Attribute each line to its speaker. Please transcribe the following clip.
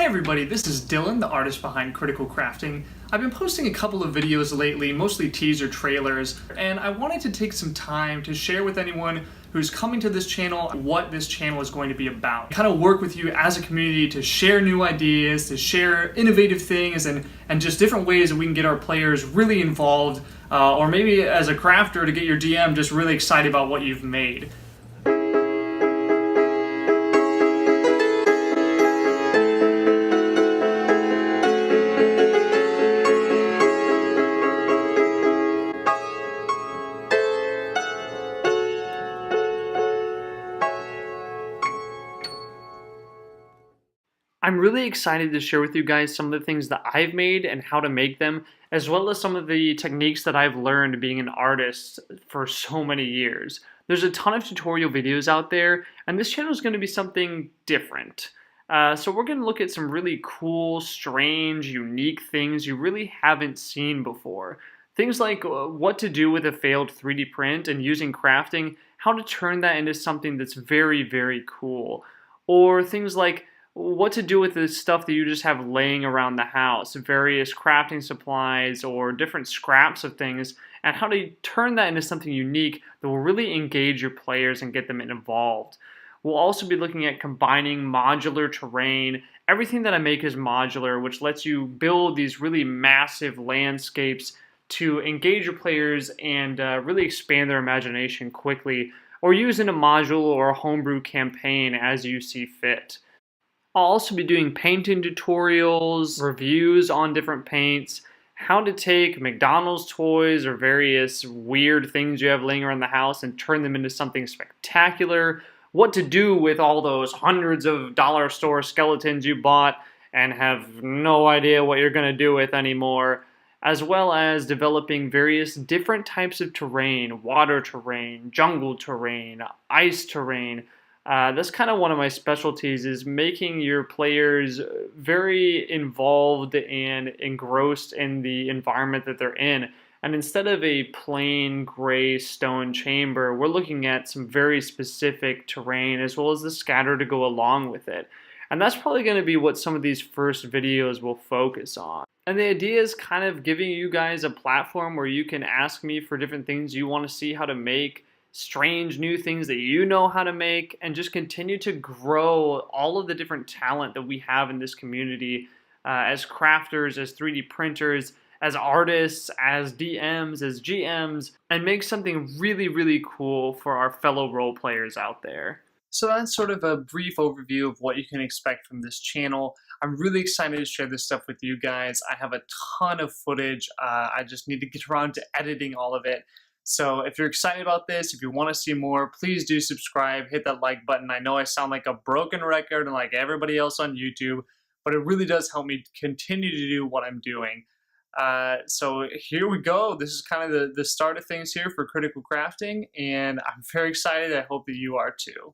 Speaker 1: Hey everybody, this is Dylan, the artist behind Critical Crafting. I've been posting a couple of videos lately, mostly teaser trailers, and I wanted to take some time to share with anyone who's coming to this channel what this channel is going to be about. Kind of work with you as a community to share new ideas, to share innovative things, and just different ways that we can get our players really involved, or maybe as a crafter to get your DM just really excited about what you've made. I'm really excited to share with you guys some of the things that I've made and how to make them, as well as some of the techniques that I've learned being an artist for so many years. There's a ton of tutorial videos out there, and this channel is going to be something different. So we're going to look at some really cool, strange, unique things you really haven't seen before. Things like what to do with a failed 3D print and using crafting, how to turn that into something that's very, very cool. Or things like what to do with the stuff that you just have laying around the house, various crafting supplies or different scraps of things, and how to turn that into something unique that will really engage your players and get them involved. We'll also be looking at combining modular terrain. Everything that I make is modular, which lets you build these really massive landscapes to engage your players and really expand their imagination quickly, or use in a module or a homebrew campaign as you see fit. I'll also be doing painting tutorials, reviews on different paints, how to take McDonald's toys or various weird things you have laying around the house and turn them into something spectacular, what to do with all those hundreds of dollar store skeletons you bought and have no idea what you're going to do with anymore, as well as developing various different types of terrain, water terrain, jungle terrain, ice terrain. That's kind of one of my specialties, is making your players very involved and engrossed in the environment that they're in. And instead of a plain gray stone chamber, we're looking at some very specific terrain as well as the scatter to go along with it. And that's probably going to be what some of these first videos will focus on. And the idea is kind of giving you guys a platform where you can ask me for different things you want to see how to make, strange new things that you know how to make, and just continue to grow all of the different talent that we have in this community as crafters, as 3D printers, as artists, as DMs, as GMs, and make something really, really cool for our fellow role players out there. So that's sort of a brief overview of what you can expect from this channel. I'm really excited to share this stuff with you guys. I have a ton of footage. I just need to get around to editing all of it. So if you're excited about this, if you want to see more, please do subscribe, hit that like button. I know I sound like a broken record and like everybody else on YouTube, but it really does help me continue to do what I'm doing. So here we go. This is kind of the start of things here for Critical Crafting, and I'm very excited. I hope that you are too.